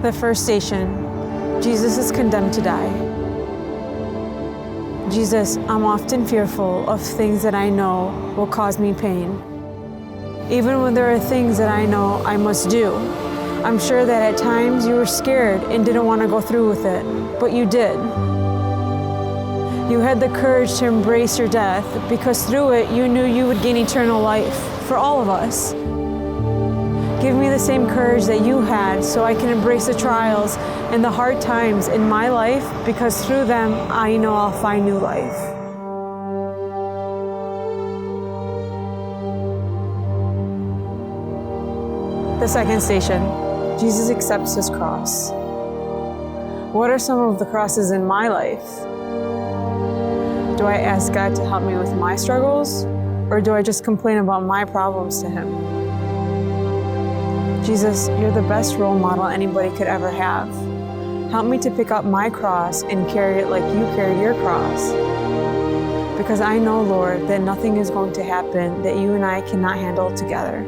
The first station, Jesus is condemned to die. Jesus, I'm often fearful of things that I know will cause me pain. Even when there are things that I know I must do. I'm sure that at times you were scared and didn't want to go through with it, but you did. You had the courage to embrace your death because through it you knew you would gain eternal life for all of us. Give me the same courage that you had so I can embrace the trials and the hard times in my life, because through them I know I'll find new life. The second station, Jesus accepts his cross. What are some of the crosses in my life? Do I ask God to help me with my struggles, or do I just complain about my problems to him? Jesus, you're the best role model anybody could ever have. Help me to pick up my cross and carry it like you carried your cross. Because I know, Lord, that nothing is going to happen that you and I cannot handle together.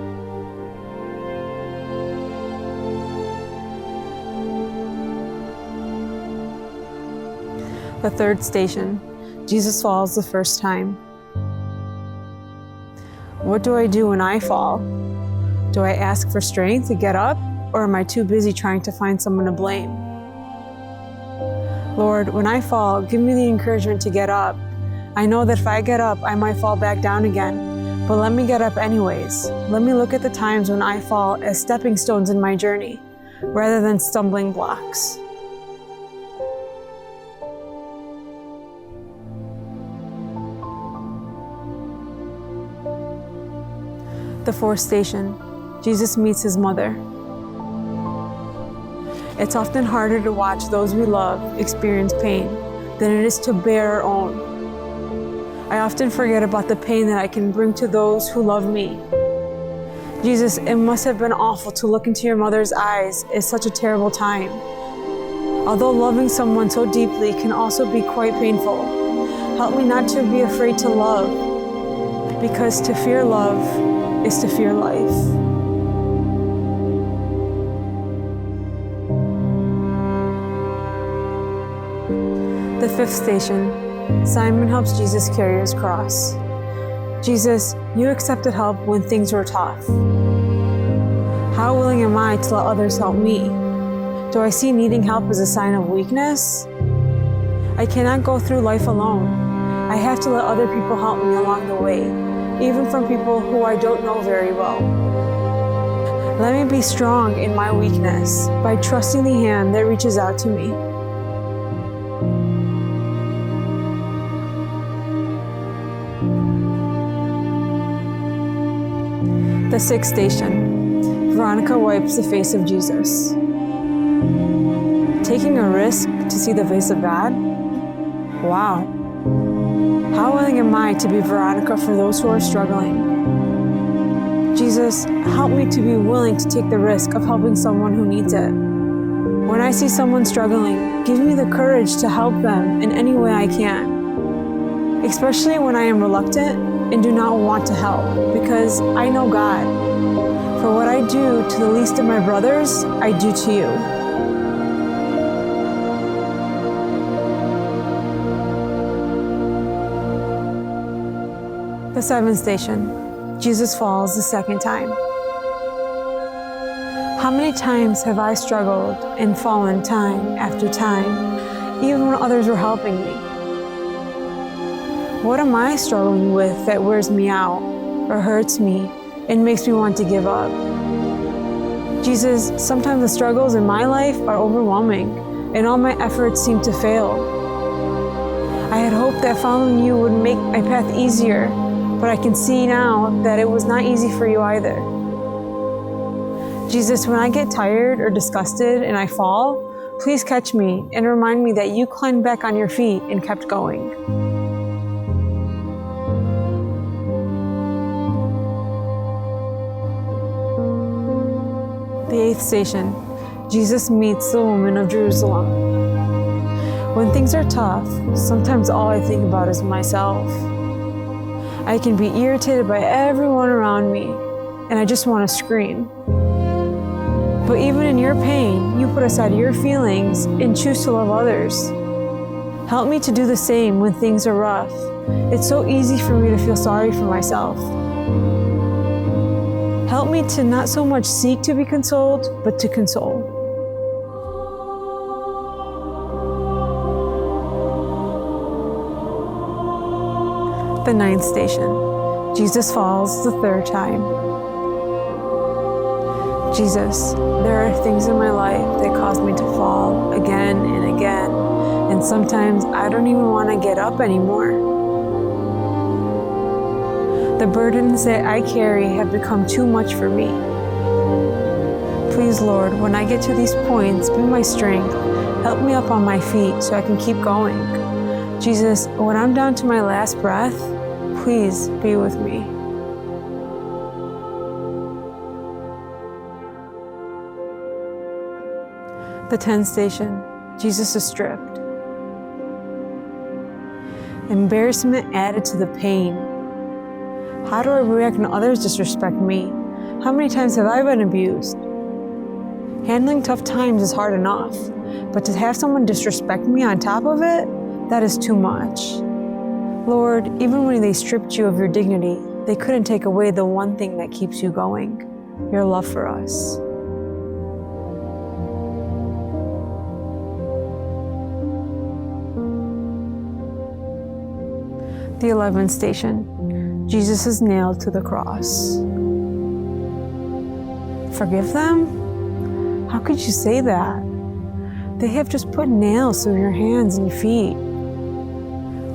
The third station, Jesus falls the first time. What do I do when I fall? Do I ask for strength to get up, or am I too busy trying to find someone to blame? Lord, when I fall, give me the encouragement to get up. I know that if I get up, I might fall back down again, but let me get up anyways. Let me look at the times when I fall as stepping stones in my journey, rather than stumbling blocks. The fourth station, Jesus meets his mother. It's often harder to watch those we love experience pain than it is to bear our own. I often forget about the pain that I can bring to those who love me. Jesus, it must have been awful to look into your mother's eyes at such a terrible time. Although loving someone so deeply can also be quite painful, help me not to be afraid to love, because to fear love is to fear life. The fifth station, Simon helps Jesus carry his cross. Jesus, you accepted help when things were tough. How willing am I to let others help me? Do I see needing help as a sign of weakness? I cannot go through life alone. I have to let other people help me along the way, even from people who I don't know very well. Let me be strong in my weakness by trusting the hand that reaches out to me. The sixth station, Veronica wipes the face of Jesus. Taking a risk to see the face of God? Wow. How willing am I to be Veronica for those who are struggling? Jesus, help me to be willing to take the risk of helping someone who needs it. When I see someone struggling, give me the courage to help them in any way I can, especially when I am reluctant and do not want to help, because I know God. For what I do to the least of my brothers, I do to you. The seventh station, Jesus falls the second time. How many times have I struggled and fallen time after time, even when others were helping me? What am I struggling with that wears me out or hurts me and makes me want to give up? Jesus, sometimes the struggles in my life are overwhelming and all my efforts seem to fail. I had hoped that following you would make my path easier, but I can see now that it was not easy for you either. Jesus, when I get tired or disgusted and I fall, please catch me and remind me that you climbed back on your feet and kept going. The eighth station, Jesus meets the woman of Jerusalem. When things are tough, sometimes all I think about is myself. I can be irritated by everyone around me, and I just want to scream. But even in your pain, you put aside your feelings and choose to love others. Help me to do the same when things are rough. It's so easy for me to feel sorry for myself. Help me to not so much seek to be consoled, but to console. The 9th station. Jesus falls the 3rd time. Jesus, there are things in my life that cause me to fall again and again, and sometimes I don't even want to get up anymore. The burdens that I carry have become too much for me. Please, Lord, when I get to these points, be my strength. Help me up on my feet so I can keep going. Jesus, when I'm down to my last breath, please be with me. The 10th station. Jesus is stripped. Embarrassment added to the pain. How do I react when others disrespect me? How many times have I been abused? Handling tough times is hard enough, but to have someone disrespect me on top of it, that is too much. Lord, even when they stripped you of your dignity, they couldn't take away the one thing that keeps you going, your love for us. The 11th station. Jesus is nailed to the cross. Forgive them? How could you say that? They have just put nails through your hands and feet.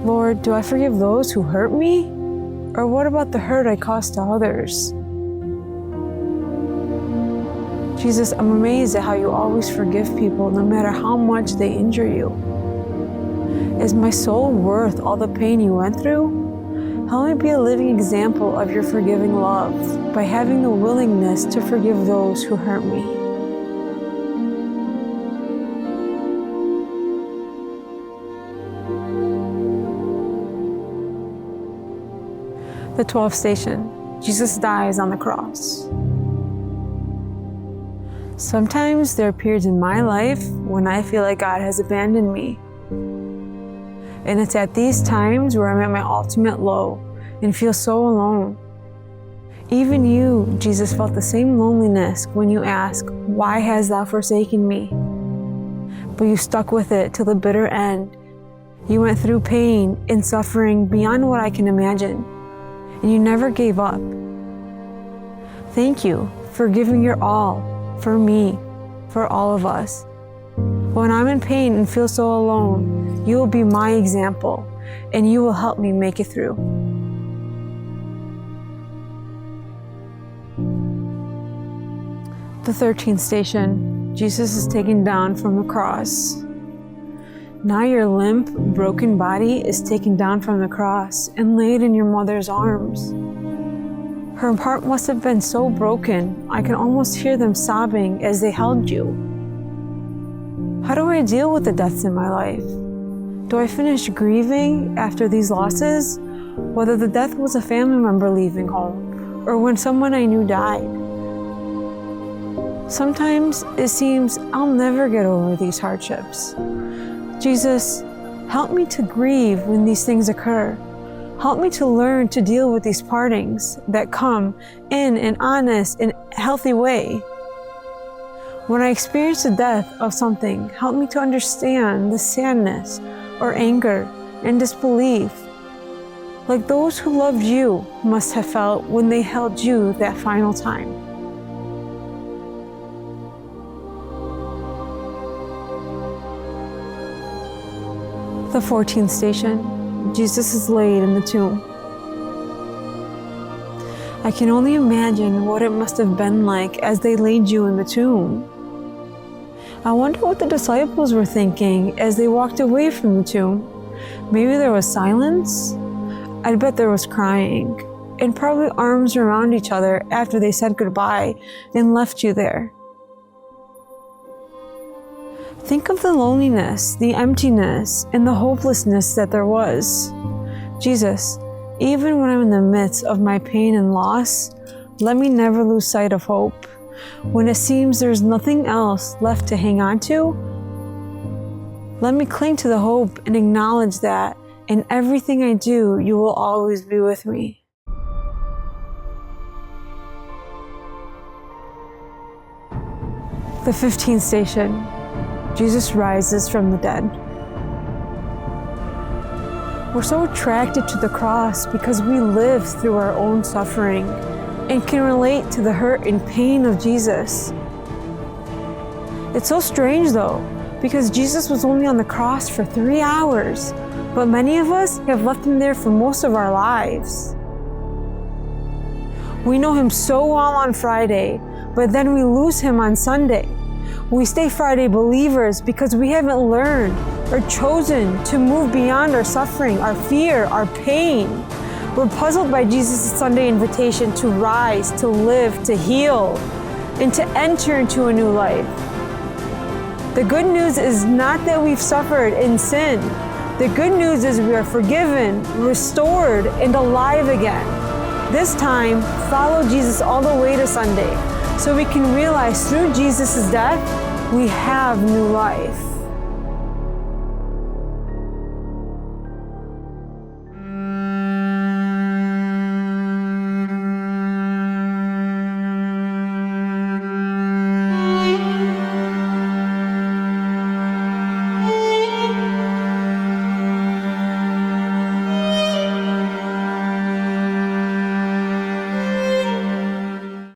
Lord, do I forgive those who hurt me? Or what about the hurt I caused to others? Jesus, I'm amazed at how you always forgive people no matter how much they injure you. Is my soul worth all the pain you went through? Help me be a living example of your forgiving love by having the willingness to forgive those who hurt me. The 12th station. Jesus dies on the cross. Sometimes there are periods in my life when I feel like God has abandoned me. And it's at these times where I'm at my ultimate low and feel so alone. Even you, Jesus, felt the same loneliness when you ask, "Why hast thou forsaken me?" But you stuck with it till the bitter end. You went through pain and suffering beyond what I can imagine, and you never gave up. Thank you for giving your all for me, for all of us. When I'm in pain and feel so alone, you will be my example, and you will help me make it through. The 13th station. Jesus is taken down from the cross. Now your limp, broken body is taken down from the cross and laid in your mother's arms. Her heart must have been so broken, I can almost hear them sobbing as they held you. How do I deal with the deaths in my life? Do I finish grieving after these losses, whether the death was a family member leaving home or when someone I knew died? Sometimes it seems I'll never get over these hardships. Jesus, help me to grieve when these things occur. Help me to learn to deal with these partings that come in an honest and healthy way. When I experience the death of something, help me to understand the sadness or anger and disbelief, like those who loved you must have felt when they held you that final time. The 14th station. Jesus is laid in the tomb. I can only imagine what it must have been like as they laid you in the tomb. I wonder what the disciples were thinking as they walked away from the tomb. Maybe there was silence. I bet there was crying, and probably arms around each other after they said goodbye and left you there. Think of the loneliness, the emptiness, and the hopelessness that there was. Jesus, even when I'm in the midst of my pain and loss, let me never lose sight of hope. when it seems there's nothing else left to hang on to, let me cling to the hope and acknowledge that in everything I do, you will always be with me. The 15th station, Jesus rises from the dead. We're so attracted to the cross because we live through our own suffering and can relate to the hurt and pain of Jesus. It's so strange though, because Jesus was only on the cross for 3 hours, but many of us have left him there for most of our lives. We know him so well on Friday, but then we lose him on Sunday. We stay Friday believers because we haven't learned or chosen to move beyond our suffering, our fear, our pain. We're puzzled by Jesus' Sunday invitation to rise, to live, to heal, and to enter into a new life. The good news is not that we've suffered in sin. The good news is we are forgiven, restored, and alive again. This time, follow Jesus all the way to Sunday, so we can realize through Jesus' death, we have new life.